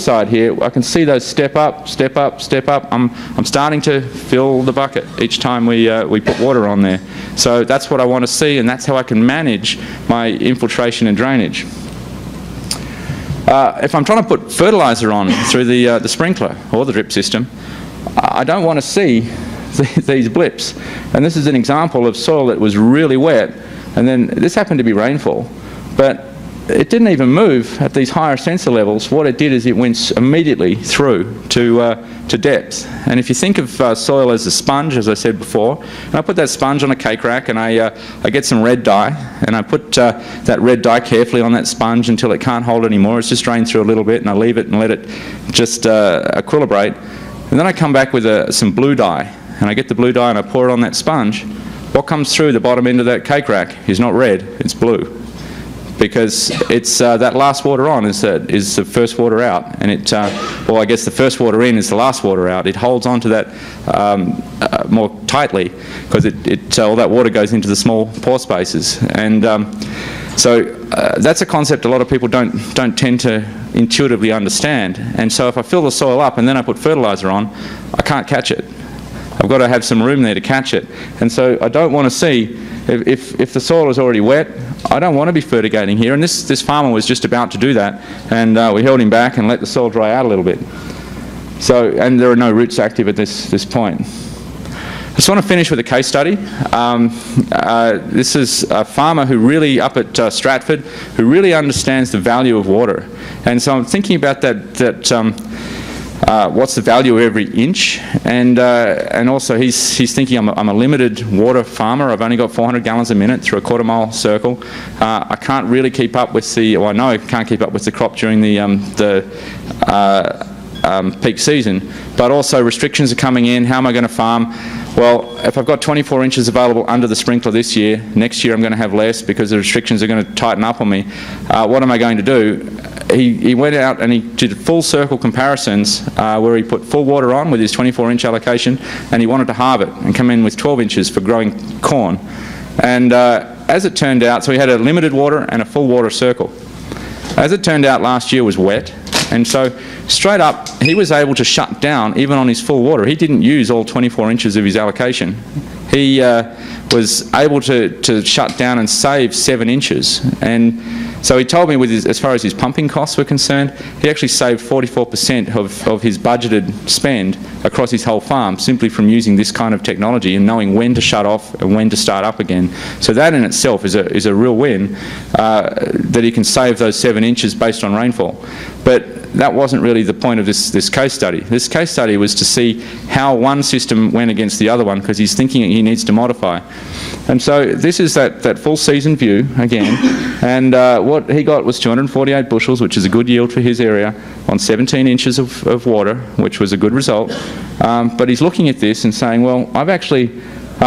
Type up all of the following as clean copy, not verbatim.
side here, I can see those step up, step up, step up. I'm starting to fill the bucket each time we put water on there. So that's what I want to see, and that's how I can manage my infiltration and drainage. If I'm trying to put fertilizer on through the sprinkler or the drip system, I don't want to see these blips. And this is an example of soil that was really wet, and then this happened to be rainfall, but it didn't even move at these higher sensor levels. What it did is it went immediately through to depth. And if you think of soil as a sponge, as I said before, and I put that sponge on a cake rack, and I get some red dye, and I put that red dye carefully on that sponge until it can't hold anymore. It's just drained through a little bit, and I leave it and let it just equilibrate. And then I come back with some blue dye, and I get the blue dye and I pour it on that sponge. What comes through the bottom end of that cake rack is not red, it's blue. Because it's that last water on is the first water out, and it, well, I guess the first water in is the last water out. It holds on to that more tightly because all that water goes into the small pore spaces, and so that's a concept a lot of people don't tend to intuitively understand. And so if I fill the soil up and then I put fertilizer on, I can't catch it. I've got to have some room there to catch it, and so I don't want to see if the soil is already wet. I don't want to be fertigating here, and this farmer was just about to do that, and we held him back and let the soil dry out a little bit. So, and there are no roots active at this point. I just want to finish with a case study. This is a farmer who really, up at Stratford, who really understands the value of water, and so I'm thinking about what's the value of every inch, and also he's thinking I'm a limited water farmer. I've only got 400 gallons a minute through a quarter mile circle. I can't really keep up with well, I know I can't keep up with the crop during the peak season, but also restrictions are coming in. How am I going to farm? Well, if I've got 24 inches available under the sprinkler this year, next year I'm going to have less because the restrictions are going to tighten up on me. What am I going to do? He went out and he did full circle comparisons where he put full water on with his 24-inch allocation, and he wanted to halve it and come in with 12 inches for growing corn. And as it turned out, so he had a limited water and a full water circle. As it turned out, last year was wet, and so straight up he was able to shut down even on his full water. He didn't use all 24 inches of his allocation. He was able to shut down and save 7 inches. And so he told me, as far as his pumping costs were concerned, he actually saved 44% of his budgeted spend across his whole farm simply from using this kind of technology and knowing when to shut off and when to start up again. So that in itself is a real win, that he can save those 7 inches based on rainfall. But that wasn't really the point of this case study. This case study was to see how one system went against the other one, because he's thinking he needs to modify. And so this is that full season view again, and what he got was 248 bushels, which is a good yield for his area, on 17 inches of water, which was a good result. But he's looking at this and saying, well, I've actually,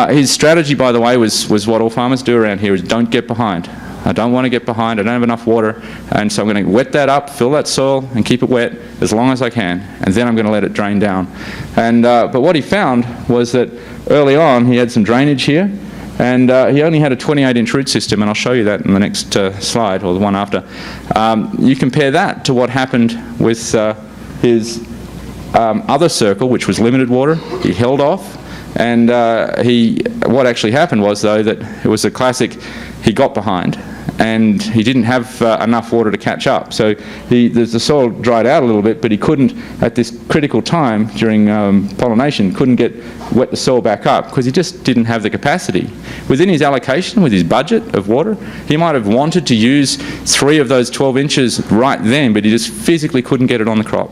his strategy, by the way, was what all farmers do around here, is don't get behind. I don't want to get behind, I don't have enough water, and so I'm going to wet that up, fill that soil and keep it wet as long as I can, and then I'm going to let it drain down. And but what he found was that early on he had some drainage here, and he only had a 28-inch root system, and I'll show you that in the next slide, or the one after. You compare that to what happened with his other circle, which was limited water. He held off, and what actually happened was, though, that it was a classic, he got behind and he didn't have enough water to catch up. So the soil dried out a little bit, but he couldn't, at this critical time during pollination, couldn't wet the soil back up because he just didn't have the capacity. Within his allocation, with his budget of water, he might have wanted to use 3 of those 12 inches right then, but he just physically couldn't get it on the crop.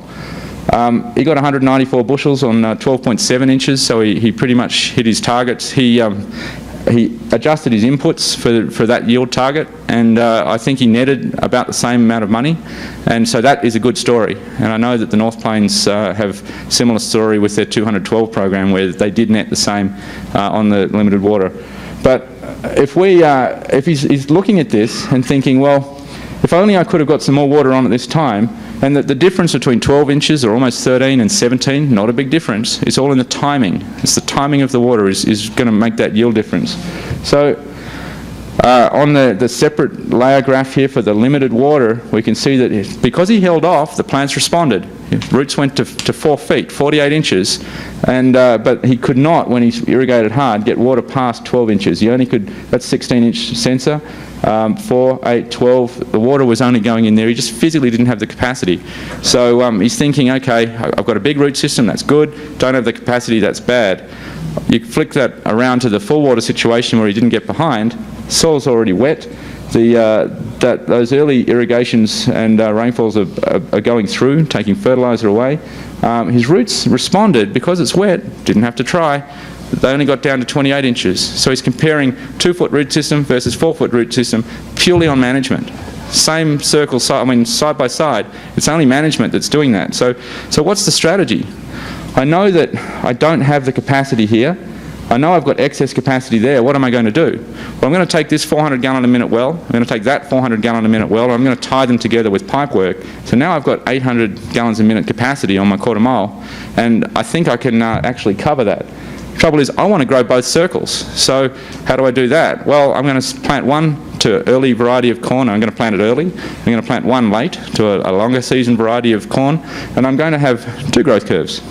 He got 194 bushels on 12.7 inches, so he pretty much hit his targets. He adjusted his inputs for that yield target, and I think he netted about the same amount of money, and so that is a good story. And I know that the North Plains have similar story with their 212 program, where they did net the same on the limited water. But if he's looking at this and thinking, well, if only I could have got some more water on at this time, and that the difference between 12 inches or almost 13 and 17, not a big difference. It's all in the timing. It's the timing of the water is going to make that yield difference. So On the separate layer graph here for the limited water, we can see that because he held off, the plants responded. Roots went to 4 feet, 48 inches, and but he could not, when he irrigated hard, get water past 12 inches. He only could, that's 16-inch sensor, 4, 8, 12, the water was only going in there. He just physically didn't have the capacity. So he's thinking, okay, I've got a big root system, that's good, don't have the capacity, that's bad. You flick that around to the full water situation where he didn't get behind, soil's already wet, those early irrigations and rainfalls are going through, taking fertiliser away. His roots responded because it's wet, didn't have to try. They only got down to 28 inches. So he's comparing 2-foot root system versus 4-foot root system purely on management. Same circle, side by side. It's only management that's doing that. So what's the strategy? I know that I don't have the capacity here. I know I've got excess capacity there. What am I going to do? Well, I'm going to take this 400 gallon a minute well, I'm going to take that 400 gallon a minute well, and I'm going to tie them together with pipe work. So now I've got 800 gallons a minute capacity on my quarter mile, and I think I can actually cover that. Trouble is, I want to grow both circles. So how do I do that? Well, I'm going to plant one to early variety of corn. I'm going to plant it early. I'm going to plant one late to a longer season variety of corn, and I'm going to have 2 growth curves.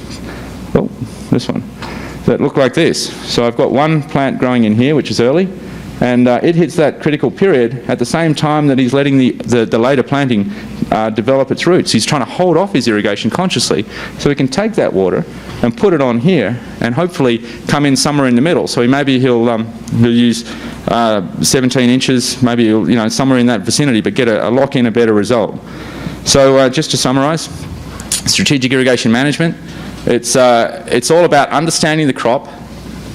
Well, this one. That look like this. So I've got one plant growing in here, which is early, and it hits that critical period at the same time that he's letting the later planting develop its roots. He's trying to hold off his irrigation consciously so he can take that water and put it on here and hopefully come in somewhere in the middle. So maybe he'll use 17 inches, maybe somewhere in that vicinity, but get a lock in a better result. So just to summarise, strategic irrigation management. It's all about understanding the crop,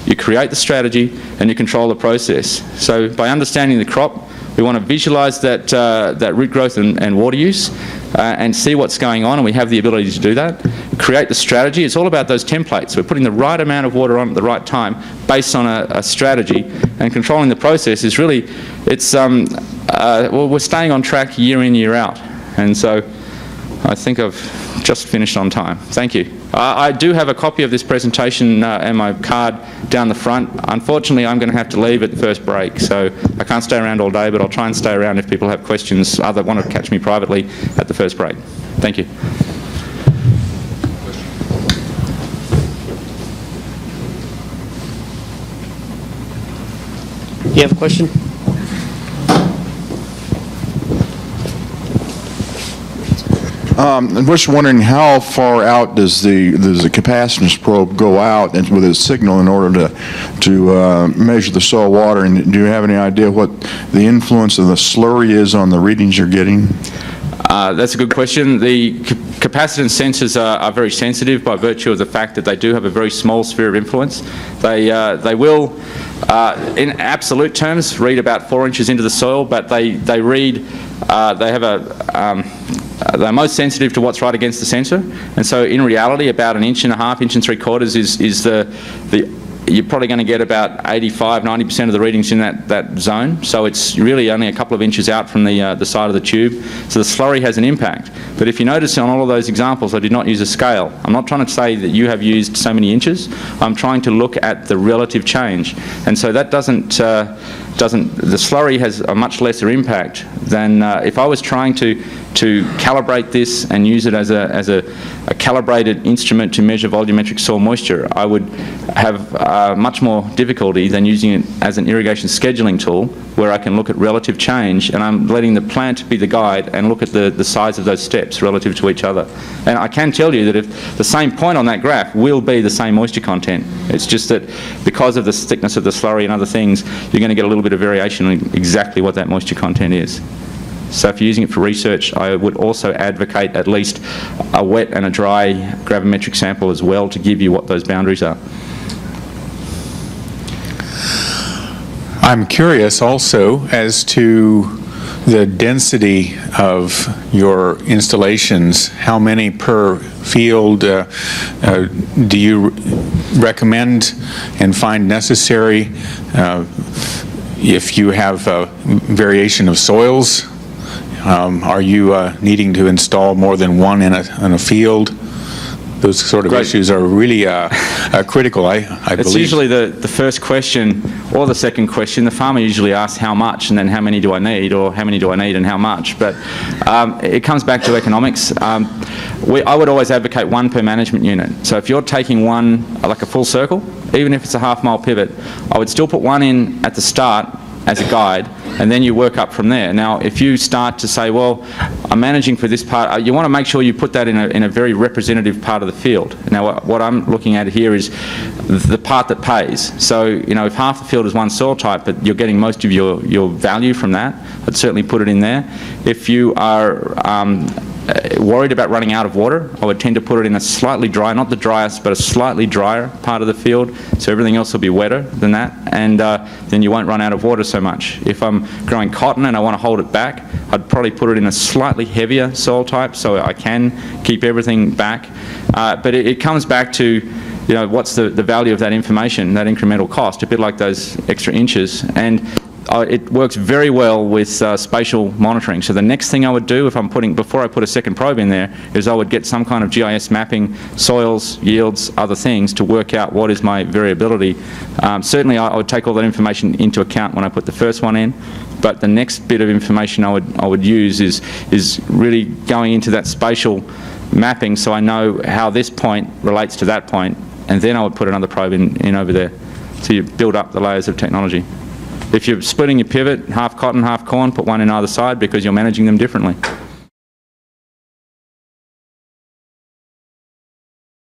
you create the strategy, and you control the process. So by understanding the crop, we want to visualise that root growth and water use and see what's going on, and we have the ability to do that. Create the strategy. It's all about those templates. We're putting the right amount of water on at the right time based on a strategy, and controlling the process is really, well, we're staying on track year in, year out. And so I think I've just finished on time. Thank you. I do have a copy of this presentation and my card down the front. Unfortunately, I'm going to have to leave at the first break, so I can't stay around all day, but I'll try and stay around if people have questions, either want to catch me privately at the first break. Thank you. You have a question? I'm just wondering how far out does the capacitance probe go out and with its signal in order to measure the soil water, and do you have any idea what the influence of the slurry is on the readings you're getting? That's a good question. The capacitance sensors are very sensitive by virtue of the fact that they do have a very small sphere of influence. They will, in absolute terms, read about 4 inches into the soil, but they read, they have they're most sensitive to what's right against the sensor, and so in reality about 1.5 inches, 1.75 inches is you're probably going to get about 85–90% of the readings in that zone. So it's really only a couple of inches out from the side of the tube. So the slurry has an impact. But if you notice on all of those examples, I did not use a scale. I'm not trying to say that you have used so many inches. I'm trying to look at the relative change. And so that doesn't the slurry has a much lesser impact than if I was trying to calibrate this and use it as a calibrated instrument to measure volumetric soil moisture. I would have much more difficulty than using it as an irrigation scheduling tool, where I can look at relative change, and I'm letting the plant be the guide and look at the size of those steps relative to each other. And I can tell you that if the same point on that graph will be the same moisture content, it's just that because of the thickness of the slurry and other things, you're going to get a little bit of variation in exactly what that moisture content is. So if you're using it for research, I would also advocate at least a wet and a dry gravimetric sample as well to give you what those boundaries are. I'm curious also as to the density of your installations. How many per field do you recommend and find necessary if you have variation of soils? Are you needing to install more than one in a field? those sort of Great. issues are really critical, I believe. It's usually the first question or the second question. The farmer usually asks how much, and then how many do I need, or how many do I need and how much. But it comes back to economics. I would always advocate one per management unit. So if you're taking one, like a full circle, even if it's a half-mile pivot, I would still put one in at the start as a guide, and then you work up from there. Now, if you start to say, well, I'm managing for this part, you want to make sure you put that in a very representative part of the field. Now, what I'm looking at here is the part that pays. So, you know, if half the field is one soil type, but you're getting most of your value from that, I'd certainly put it in there. If you are worried about running out of water, I would tend to put it in a slightly dry, not the driest, but a slightly drier part of the field, so everything else will be wetter than that, and then you won't run out of water so much. If I'm growing cotton and I want to hold it back, I'd probably put it in a slightly heavier soil type so I can keep everything back. But it comes back to, you know, what's the value of that information, that incremental cost, a bit like those extra inches. And it works very well with spatial monitoring. So the next thing I would do if I'm before I put a second probe in there, is I would get some kind of GIS mapping, soils, yields, other things, to work out what is my variability. Certainly I would take all that information into account when I put the first one in, but the next bit of information I would use is really going into that spatial mapping, so I know how this point relates to that point, and then I would put another probe in over there. So you build up the layers of technology. If you're splitting your pivot, half cotton, half corn, put one in either side because you're managing them differently.